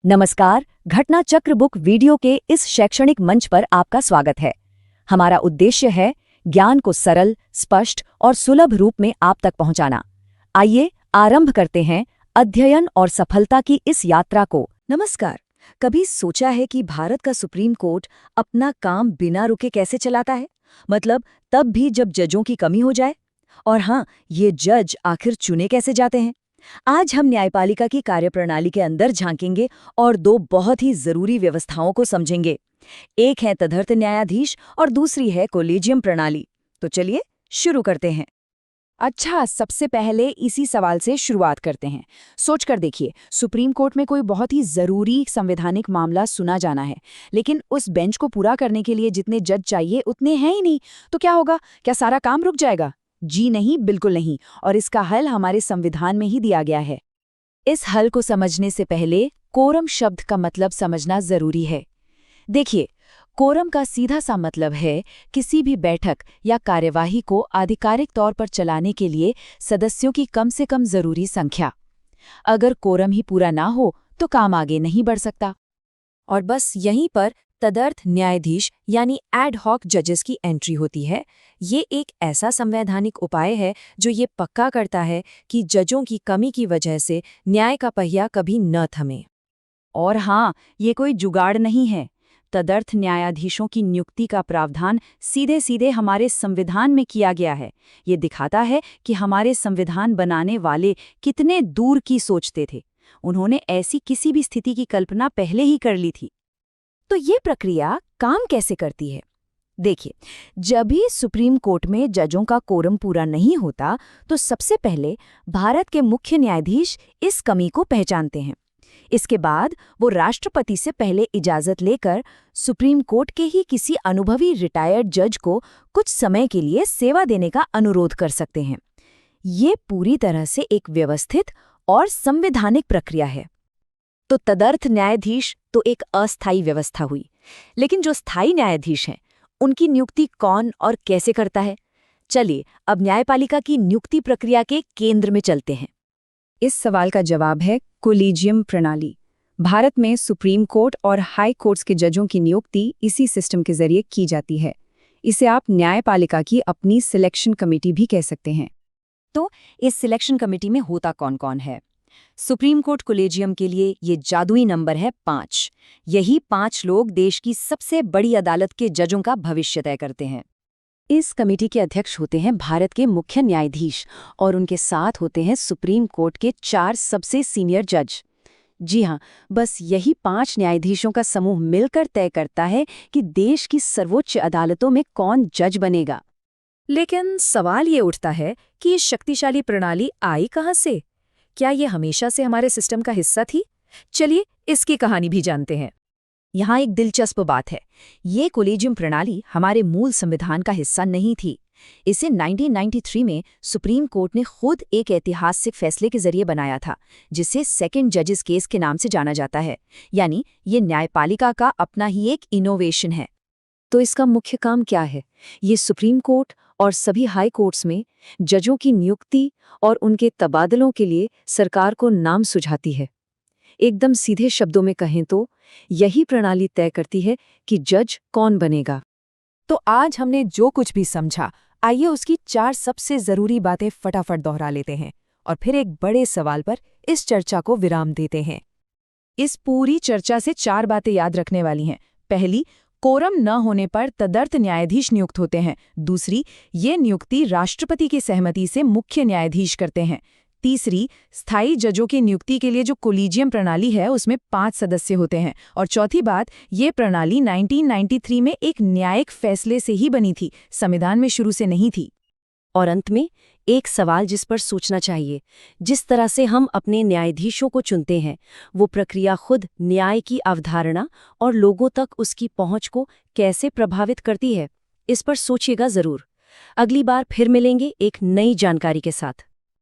नमस्कार, घटना चक्र बुक वीडियो के इस शैक्षणिक मंच पर आपका स्वागत है। हमारा उद्देश्य है ज्ञान को सरल, स्पष्ट और सुलभ रूप में आप तक पहुंचाना। आइए आरंभ करते हैं अध्ययन और सफलता की इस यात्रा को। नमस्कार, कभी सोचा है कि भारत का सुप्रीम कोर्ट अपना काम बिना रुके कैसे चलाता है? मतलब तब भी जब जजों की कमी हो जाए? और हाँ, ये जज आखिर चुने कैसे जाते हैं? आज हम न्यायपालिका की कार्यप्रणाली के अंदर झांकेंगे और दो बहुत ही जरूरी व्यवस्थाओं को समझेंगे। एक है तदर्थ न्यायाधीश और दूसरी है कोलेजियम प्रणाली। तो चलिए शुरू करते हैं। अच्छा, सबसे पहले इसी सवाल से शुरुआत करते हैं। सोचकर देखिए, सुप्रीम कोर्ट में कोई बहुत ही जरूरी संवैधानिक मामला सुना जाना है, लेकिन उस बेंच को पूरा करने के लिए जितने जज चाहिए उतने हैं ही नहीं। तो क्या होगा? क्या सारा काम रुक जाएगा? जी नहीं, बिल्कुल नहीं। और इसका हल हमारे संविधान में ही दिया गया है। इस हल को समझने से पहले कोरम शब्द का मतलब समझना जरूरी है। देखिए, कोरम का सीधा सा मतलब है किसी भी बैठक या कार्यवाही को आधिकारिक तौर पर चलाने के लिए सदस्यों की कम से कम जरूरी संख्या। अगर कोरम ही पूरा ना हो तो काम आगे नहीं बढ़ सकता। और बस यहीं पर तदर्थ न्यायाधीश यानी एड हॉक जजेस की एंट्री होती है। ये एक ऐसा संवैधानिक उपाय है जो ये पक्का करता है कि जजों की कमी की वजह से न्याय का पहिया कभी न थमे। और हाँ, ये कोई जुगाड़ नहीं है। तदर्थ न्यायाधीशों की नियुक्ति का प्रावधान सीधे सीधे हमारे संविधान में किया गया है। ये दिखाता है कि हमारे संविधान बनाने वाले कितने दूर की सोचते थे। उन्होंने ऐसी किसी भी स्थिति की कल्पना पहले ही कर ली थी। तो ये प्रक्रिया काम कैसे करती है? देखिए, जब भी सुप्रीम कोर्ट में जजों का कोरम पूरा नहीं होता, तो सबसे पहले भारत के मुख्य न्यायाधीश इस कमी को पहचानते हैं। इसके बाद वो राष्ट्रपति से पहले इजाजत लेकर सुप्रीम कोर्ट के ही किसी अनुभवी रिटायर्ड जज को कुछ समय के लिए सेवा देने का अनुरोध कर सकते हैं। ये पूरी तरह से एक व्यवस्थित और संवैधानिक प्रक्रिया है। तो तदर्थ न्यायाधीश तो एक अस्थायी व्यवस्था हुई, लेकिन जो स्थायी न्यायाधीश हैं, उनकी नियुक्ति कौन और कैसे करता है? चलिए अब न्यायपालिका की नियुक्ति प्रक्रिया के केंद्र में चलते हैं। इस सवाल का जवाब है कोलेजियम प्रणाली। भारत में सुप्रीम कोर्ट और हाई कोर्ट्स के जजों की नियुक्ति इसी सिस्टम के जरिए की जाती है। इसे आप न्यायपालिका की अपनी सिलेक्शन कमेटी भी कह सकते हैं। तो इस सिलेक्शन कमेटी में होता कौन-कौन है? सुप्रीम कोर्ट कोलेजियम के लिए ये जादुई नंबर है 5। यही 5 लोग देश की सबसे बड़ी अदालत के जजों का भविष्य तय करते हैं। इस कमेटी के अध्यक्ष होते हैं भारत के मुख्य न्यायाधीश और उनके साथ होते हैं सुप्रीम कोर्ट के 4 सबसे सीनियर जज। जी हाँ, बस यही 5 न्यायाधीशों का समूह मिलकर तय करता है कि देश की सर्वोच्च अदालतों में कौन जज बनेगा। लेकिन सवाल ये उठता है कि ये शक्तिशाली प्रणाली आई कहाँ से? क्या ये हमेशा से हमारे सिस्टम का हिस्सा थी? चलिए इसकी कहानी भी जानते हैं। यहाँ एक दिलचस्प बात है, ये कोलेजियम प्रणाली हमारे मूल संविधान का हिस्सा नहीं थी। इसे 1993 में सुप्रीम कोर्ट ने खुद एक ऐतिहासिक फैसले के जरिए बनाया था, जिसे सेकंड जजेस केस के नाम से जाना जाता है। यानी ये न्यायपालिका का अपना ही एक इनोवेशन है। तो इसका मुख्य काम क्या है? ये सुप्रीम कोर्ट और सभी हाई कोर्ट्स में जजों की नियुक्ति और उनके तबादलों के लिए सरकार को नाम सुझाती है। एकदम सीधे शब्दों में कहें तो यही प्रणाली तय करती है कि जज कौन बनेगा। तो आज हमने जो कुछ भी समझा, आइए उसकी 4 सबसे जरूरी बातें फटाफट दोहरा लेते हैं और फिर एक बड़े सवाल पर इस चर्चा को विराम देते हैं। इस पूरी चर्चा से 4 बातें याद रखने वाली हैं। पहली, कोरम न होने पर तदर्थ न्यायाधीश नियुक्त होते हैं। दूसरी, ये नियुक्ति राष्ट्रपति की सहमति से मुख्य न्यायाधीश करते हैं। तीसरी, स्थायी जजों की नियुक्ति के लिए जो कोलेजियम प्रणाली है उसमें 5 सदस्य होते हैं। और चौथी बात, ये प्रणाली 1993 में एक न्यायिक फैसले से ही बनी थी, संविधान में शुरू से नहीं थी। और अंत में एक सवाल जिस पर सोचना चाहिए, जिस तरह से हम अपने न्यायाधीशों को चुनते हैं, वो प्रक्रिया खुद न्याय की अवधारणा और लोगों तक उसकी पहुंच को कैसे प्रभावित करती है? इस पर सोचिएगा जरूर। अगली बार फिर मिलेंगे एक नई जानकारी के साथ।